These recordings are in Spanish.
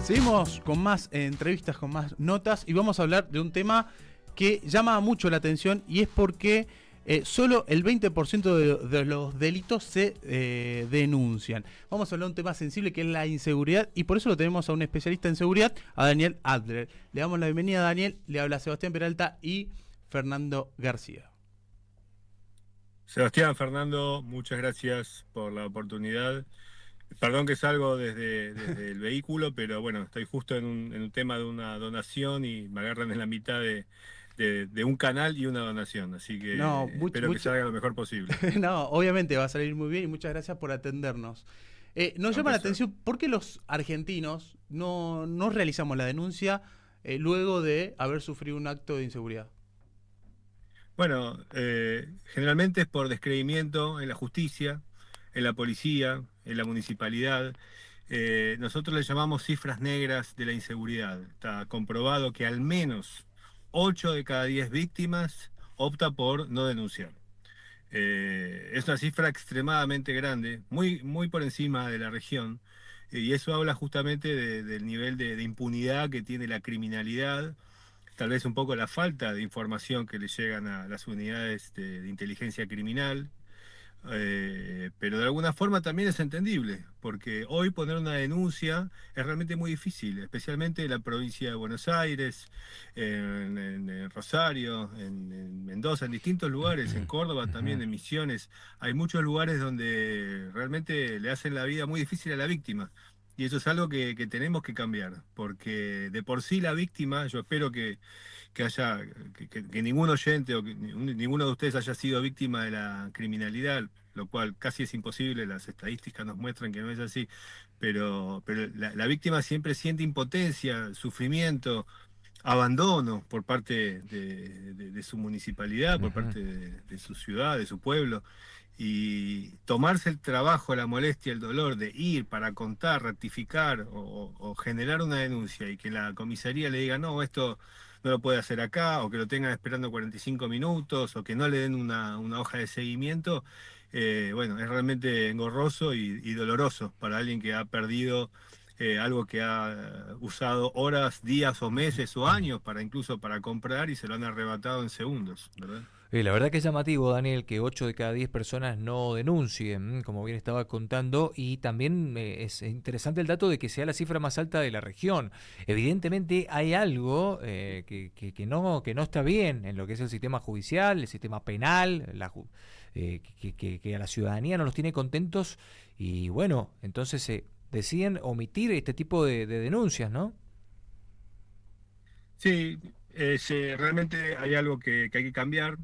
Seguimos con más entrevistas, con más notas y vamos a hablar de un tema que llama mucho la atención y es porque solo el 20% de los delitos se denuncian. Vamos a hablar de un tema sensible que es la inseguridad y por eso lo tenemos a un especialista en seguridad, a Daniel Adler. Le damos la bienvenida a Daniel, le habla Sebastián Peralta y Fernando García. Sebastián, Fernando, muchas gracias por la oportunidad. Perdón que salgo desde el vehículo, pero bueno, estoy justo en un tema de una donación y me agarran en la mitad de un canal y una donación, así No, que espero que salga lo mejor posible. no, obviamente va a salir muy bien y muchas gracias por atendernos. Nos Un llama la placer. atención por qué los argentinos no realizamos la denuncia luego de haber sufrido un acto de inseguridad. Bueno, generalmente es por descreimiento en la justicia, en la policía, en la municipalidad. Nosotros le llamamos cifras negras de la inseguridad. Está comprobado que al menos 8 de cada 10 víctimas opta por no denunciar. Es una cifra extremadamente grande, muy por encima de la región, y eso habla justamente del nivel de impunidad que tiene la criminalidad, tal vez un poco la falta de información que le llegan a las unidades de inteligencia criminal. Pero de alguna forma también es entendible, porque hoy poner una denuncia es realmente muy difícil, especialmente en la provincia de Buenos Aires, en Rosario, en Mendoza, en distintos lugares, en Córdoba también, en Misiones. Hay muchos lugares donde realmente le hacen la vida muy difícil a la víctima. Y eso es algo que tenemos que cambiar, porque de por sí la víctima, yo espero que haya, que ningún oyente o que ninguno de ustedes haya sido víctima de la criminalidad, lo cual casi es imposible, las estadísticas nos muestran que no es así, pero la víctima siempre siente impotencia, sufrimiento, abandono por parte de su municipalidad, por parte de su ciudad, de su pueblo. Y tomarse el trabajo, la molestia, el dolor de ir para contar, ratificar o generar una denuncia y que la comisaría le diga, no, esto no lo puede hacer acá, o que lo tengan esperando 45 minutos, o que no le den una hoja de seguimiento, bueno, es realmente engorroso y doloroso para alguien que ha perdido algo que ha usado horas, días o meses o años para incluso para comprar y se lo han arrebatado en segundos, ¿verdad? La verdad que es llamativo, Daniel, que 8 de cada 10 personas no denuncien, como bien estaba contando, y también es interesante el dato de que sea la cifra más alta de la región. Evidentemente hay algo que no está bien en lo que es el sistema judicial, el sistema penal, que a la ciudadanía no los tiene contentos, y bueno, entonces deciden omitir este tipo de denuncias, ¿no? Sí, realmente hay algo que hay que cambiar.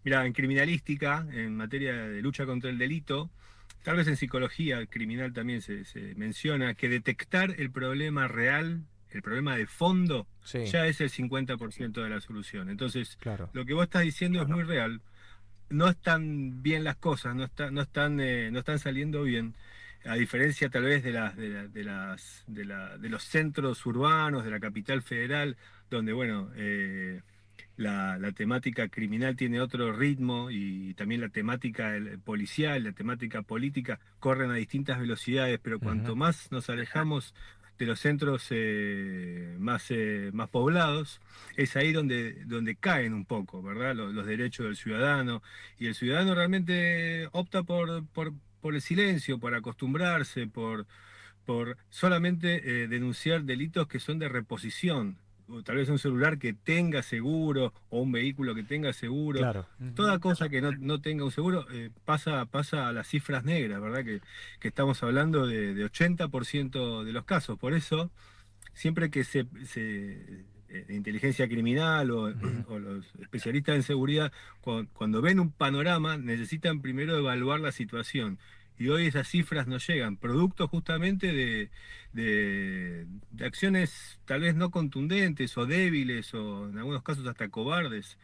Mira, en criminalística, en materia de lucha contra el delito, tal vez en psicología criminal también se menciona que detectar el problema real, el problema de fondo, Sí, ya es el 50% de la solución. Entonces, claro. lo que vos estás diciendo es muy real. No están bien las cosas, no están saliendo bien, a diferencia tal vez de los centros urbanos, de la capital federal, donde bueno, la temática criminal tiene otro ritmo y también la temática policial, la temática política corren a distintas velocidades, pero cuanto Ujú. más nos alejamos de los centros más poblados, es ahí donde caen un poco, ¿verdad? Los derechos del ciudadano. Y el ciudadano realmente opta por el silencio, por acostumbrarse, por solamente denunciar delitos que son de reposición. O tal vez un celular que tenga seguro o un vehículo que tenga seguro. Claro. Toda cosa que no tenga un seguro pasa a las cifras negras, ¿verdad? Que estamos hablando de 80% de los casos. Por eso, siempre que inteligencia criminal Ujú. o los especialistas en seguridad, cuando ven un panorama, necesitan primero evaluar la situación. Y hoy esas cifras no llegan, producto justamente de acciones tal vez no contundentes o débiles o en algunos casos hasta cobardes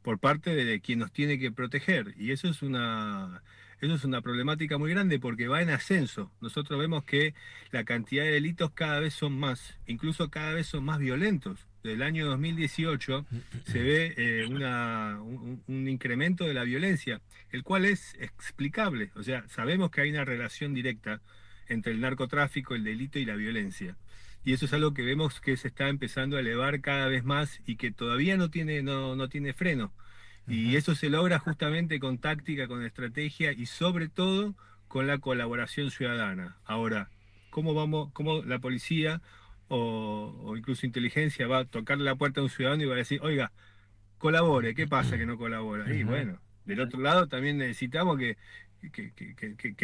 por parte de quien nos tiene que proteger. Y eso es una problemática muy grande porque va en ascenso. Nosotros vemos que la cantidad de delitos cada vez son más, incluso cada vez son más violentos. Del año 2018 se ve un incremento de la violencia, el cual es explicable. O sea, sabemos que hay una relación directa entre el narcotráfico, el delito y la violencia. Y eso es algo que vemos que se está empezando a elevar cada vez más y que todavía no tiene freno. Y eso se logra justamente con táctica, con estrategia y sobre todo con la colaboración ciudadana. Ahora, cómo la policía o incluso inteligencia va a tocarle la puerta a un ciudadano y va a decir, oiga, colabore, ¿qué pasa que no colabora? Y bueno, del otro lado también necesitamos que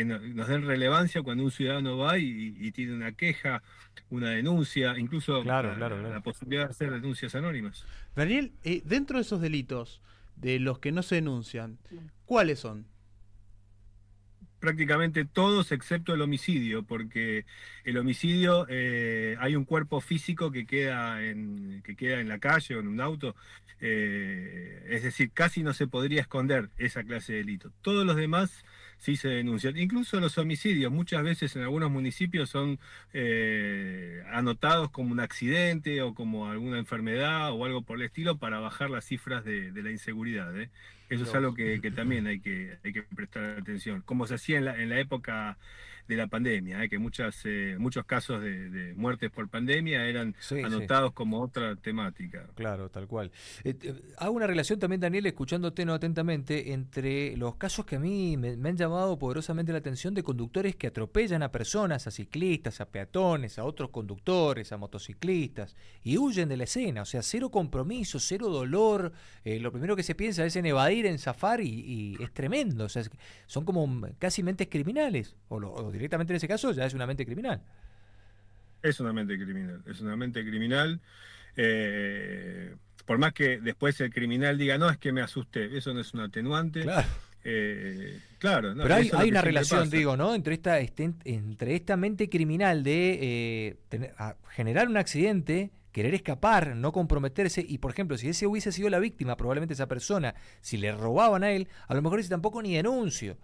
nos den relevancia cuando un ciudadano va y tiene una queja, una denuncia, incluso Claro, claro, claro. la posibilidad de hacer denuncias anónimas. Daniel, dentro de esos delitos, de los que no se denuncian, ¿cuáles son? Prácticamente todos excepto el homicidio, porque el homicidio hay un cuerpo físico que queda en la calle o en un auto, es decir, casi no se podría esconder esa clase de delito. Todos los demás sí se denuncian, incluso los homicidios, muchas veces en algunos municipios son anotados como un accidente o como alguna enfermedad o algo por el estilo para bajar las cifras de la inseguridad, ¿eh? Eso es algo que también hay que prestar atención. Como se hacía en la época de la pandemia, que muchos casos de muertes por pandemia eran anotados como otra temática. Claro, tal cual. Hago una relación también, Daniel, escuchándote no atentamente, entre los casos que a mí me han llamado poderosamente la atención de conductores que atropellan a personas, a ciclistas, a peatones, a otros conductores, a motociclistas, y huyen de la escena. O sea, cero compromiso, cero dolor. Lo primero que se piensa es en evadir, en zafar, y es tremendo. O sea, son como casi mentes criminales. O directamente en ese caso ya es una mente criminal. Es una mente criminal. Por más que después el criminal diga, no, es que me asusté, eso no es un atenuante. Claro. Claro, no, pero hay una relación, pasa. digo, ¿no? Entre esta mente criminal de generar un accidente, querer escapar, no comprometerse, y por ejemplo, si ese hubiese sido la víctima, probablemente esa persona, si le robaban a él, a lo mejor dice tampoco ni denuncio.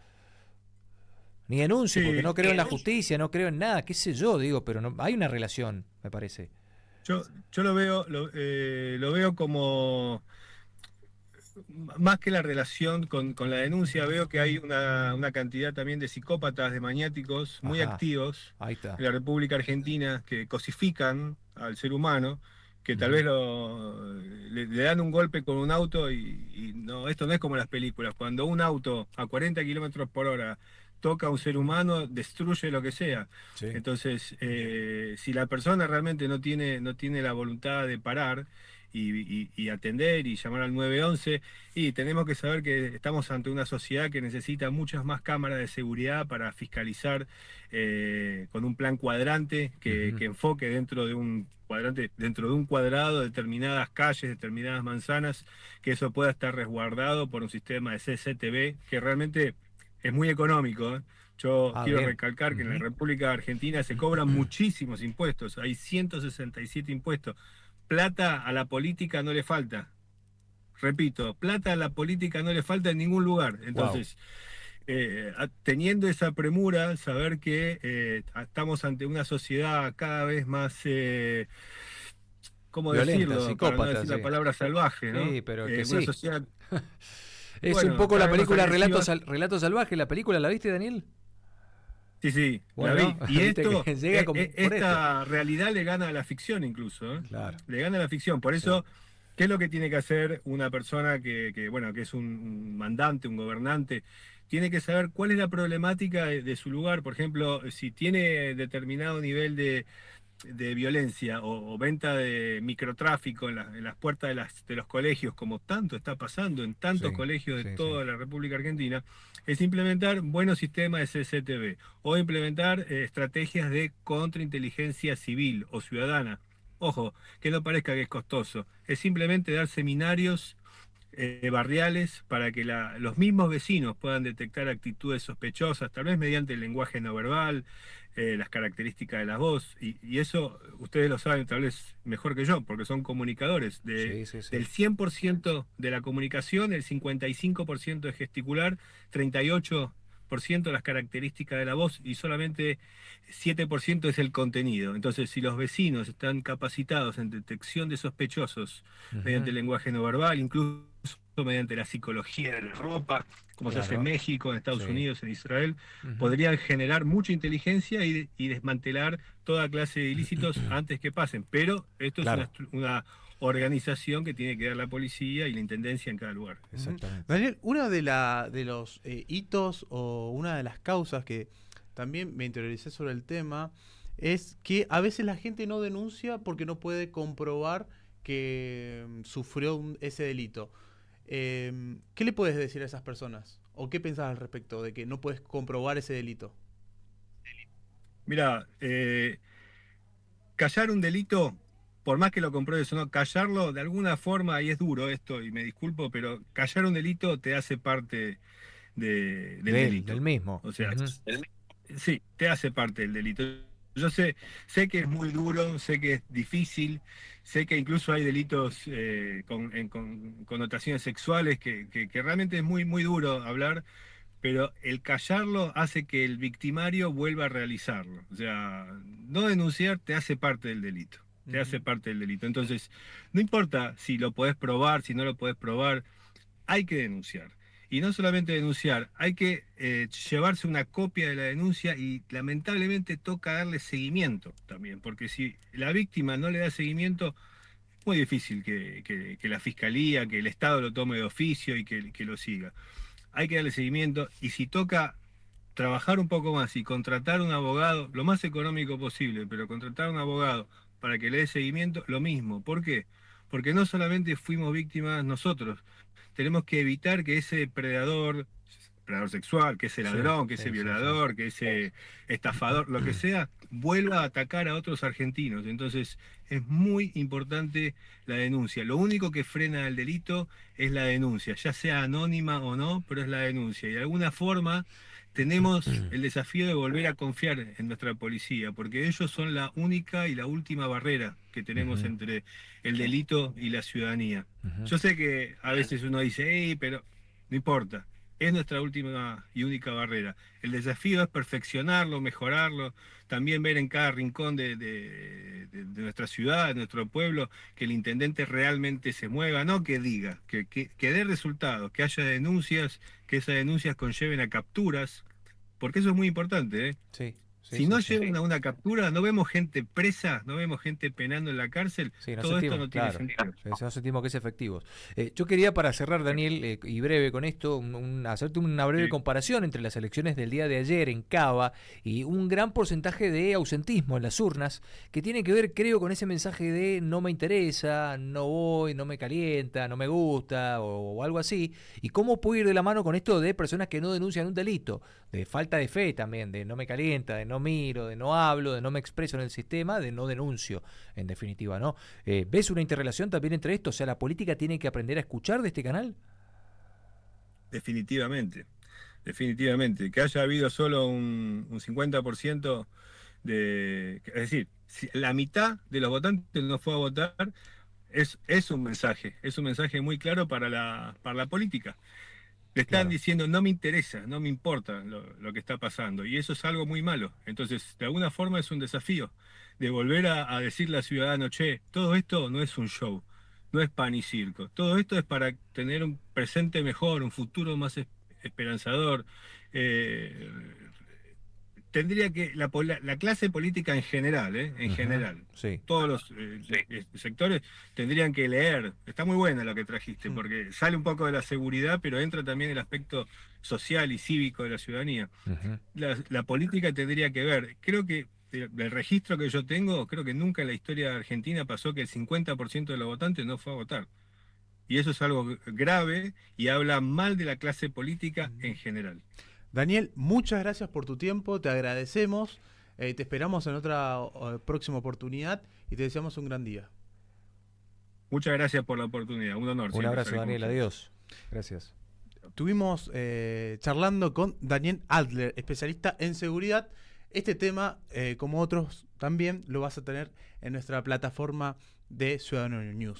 Sí, porque no creo en la justicia, no creo en nada, qué sé yo, digo, pero no, hay una relación, me parece. Yo lo veo como, más que la relación con la denuncia, veo que hay una cantidad también de psicópatas, de maniáticos muy activos Ahí está. en la República Argentina que cosifican al ser humano, que tal vez le dan un golpe con un auto y no, esto no es como las películas. Cuando un auto a 40 kilómetros por hora toca a un ser humano, destruye lo que sea. Sí. Entonces, si la persona realmente no tiene la voluntad de parar y atender y llamar al 911, y tenemos que saber que estamos ante una sociedad que necesita muchas más cámaras de seguridad para fiscalizar con un plan cuadrante que enfoque dentro de un cuadrado, determinadas calles, determinadas manzanas, que eso pueda estar resguardado por un sistema de CCTV que realmente es muy económico, ¿eh? Yo quiero recalcar que en la República Argentina se cobran muchísimos impuestos, hay 167 impuestos. Plata a la política no le falta. Repito, plata a la política no le falta en ningún lugar. Entonces, teniendo esa premura, saber que estamos ante una sociedad cada vez más, ¿cómo violenta, decirlo? Para no decir la palabra salvaje, ¿no? Sí, pero que una sociedad... Es bueno, un poco la película agresiva. Relato Salvaje. ¿La película la viste, Daniel? Sí, bueno, la vi. Y esto, llega por esta realidad le gana a la ficción incluso, ¿eh? Claro. Le gana a la ficción. Por eso, ¿qué es lo que tiene que hacer una persona que es un mandante, un gobernante? Tiene que saber cuál es la problemática de su lugar. Por ejemplo, si tiene determinado nivel de violencia o venta de microtráfico en las puertas de los colegios, como tanto está pasando en tantos colegios de toda la República Argentina, es implementar buenos sistemas de CCTV o implementar estrategias de contrainteligencia civil o ciudadana. Ojo, que no parezca que es costoso, es simplemente dar seminarios barriales para que los mismos vecinos puedan detectar actitudes sospechosas, tal vez mediante el lenguaje no verbal, las características de la voz, y eso ustedes lo saben tal vez mejor que yo, porque son comunicadores. Del 100% de la comunicación, el 55% es gesticular, 38% las características de la voz y solamente 7% es el contenido. Entonces, si los vecinos están capacitados en detección de sospechosos mediante el lenguaje no verbal, incluso mediante la psicología de la ropa, como se hace en Claro, México, en Estados sí. Unidos, en Israel, Ujú. podrían generar mucha inteligencia y desmantelar toda clase de ilícitos antes que pasen. Pero esto es Claro, una organización que tiene que dar la policía y la intendencia en cada lugar. Ujú. exactamente. Daniel, uno de los hitos o una de las causas que también me interioricé sobre el tema es que a veces la gente no denuncia porque no puede comprobar que sufrió ese delito. ¿Qué le puedes decir a esas personas? ¿O qué pensás al respecto de que no puedes comprobar ese delito? Mira, callar un delito, por más que lo compruebes o no, callarlo de alguna forma, y es duro esto, y me disculpo, pero callar un delito te hace parte del De él, del delito. mismo. O sea, Ujú. sí, te hace parte del delito. Yo sé que es muy duro, sé que es difícil, sé que incluso hay delitos con connotaciones sexuales que realmente es muy duro hablar, pero el callarlo hace que el victimario vuelva a realizarlo. O sea, no denunciar te hace parte del delito, te hace Ujú. parte del delito. Entonces, no importa si lo podés probar, si no lo podés probar, hay que denunciar. Y no solamente denunciar, hay que llevarse una copia de la denuncia y lamentablemente toca darle seguimiento también, porque si la víctima no le da seguimiento, es muy difícil que la fiscalía, que el Estado lo tome de oficio y que lo siga. Hay que darle seguimiento y si toca trabajar un poco más y contratar un abogado, lo más económico posible, pero contratar un abogado para que le dé seguimiento, lo mismo. ¿Por qué? Porque no solamente fuimos víctimas nosotros, tenemos que evitar que ese predador sexual, que ese Sí, ladrón, que ese sí, sí, sí. violador, que ese estafador, lo que sea, vuelva a atacar a otros argentinos. Entonces, es muy importante la denuncia. Lo único que frena el delito es la denuncia, ya sea anónima o no, pero es la denuncia. Y de alguna forma tenemos el desafío de volver a confiar en nuestra policía, porque ellos son la única y la última barrera que tenemos Ujú, entre el delito y la ciudadanía. ujú. Yo sé que a veces uno dice, hey, pero no importa, es nuestra última y única barrera. El desafío es perfeccionarlo, mejorarlo, también ver en cada rincón de nuestra ciudad, de nuestro pueblo, que el intendente realmente se mueva, no que diga, que dé resultados, que haya denuncias, que esas denuncias conlleven a capturas, porque eso es muy importante, ¿eh? Sí, sí, Si sí, no sí. llegan a una captura, no vemos gente presa, no vemos gente penando en la cárcel, Sí, no todo esto sentimos, no tiene claro. sentido. Sí, no sentimos que es efectivo. Yo quería, para cerrar, Daniel, y breve con esto, hacerte una breve Sí. comparación entre las elecciones del día de ayer en Cava y un gran porcentaje de ausentismo en las urnas, que tiene que ver, creo, con ese mensaje de no me interesa, no voy, no me calienta, no me gusta, o algo así, y cómo puede ir de la mano con esto de personas que no denuncian un delito, de falta de fe también, de no me calienta, de no miro, de no hablo, de no me expreso en el sistema, de no denuncio, en definitiva, ¿no? ¿Ves una interrelación también entre esto? O sea, ¿la política tiene que aprender a escuchar de este canal? Definitivamente, definitivamente. Que haya habido solo un 50% es decir, si la mitad de los votantes no fue a votar, es un mensaje muy claro para la política. Le están Claro. diciendo, no me interesa, no me importa lo que está pasando, y eso es algo muy malo. Entonces, de alguna forma es un desafío de volver a decirle al ciudadano, che, todo esto no es un show, no es pan y circo, todo esto es para tener un presente mejor, un futuro más esperanzador. Eh, Tendría que, la clase política en general, en Ujú. general, Sí. todos los sectores tendrían que leer. Está muy buena lo que trajiste, Mm. porque sale un poco de la seguridad, pero entra también el aspecto social y cívico de la ciudadanía. Ujú. La política tendría que ver. Creo que del registro que yo tengo, creo que nunca en la historia de Argentina pasó que el 50% de los votantes no fue a votar. Y eso es algo grave y habla mal de la clase política en general. Daniel, muchas gracias por tu tiempo, te agradecemos, te esperamos en otra próxima oportunidad y te deseamos un gran día. Muchas gracias por la oportunidad. Un honor Un siempre abrazo, estar con Daniel. ustedes. Adiós. Gracias. Estuvimos charlando con Daniel Adler, especialista en seguridad. Este tema, como otros también, lo vas a tener en nuestra plataforma de Ciudadano News.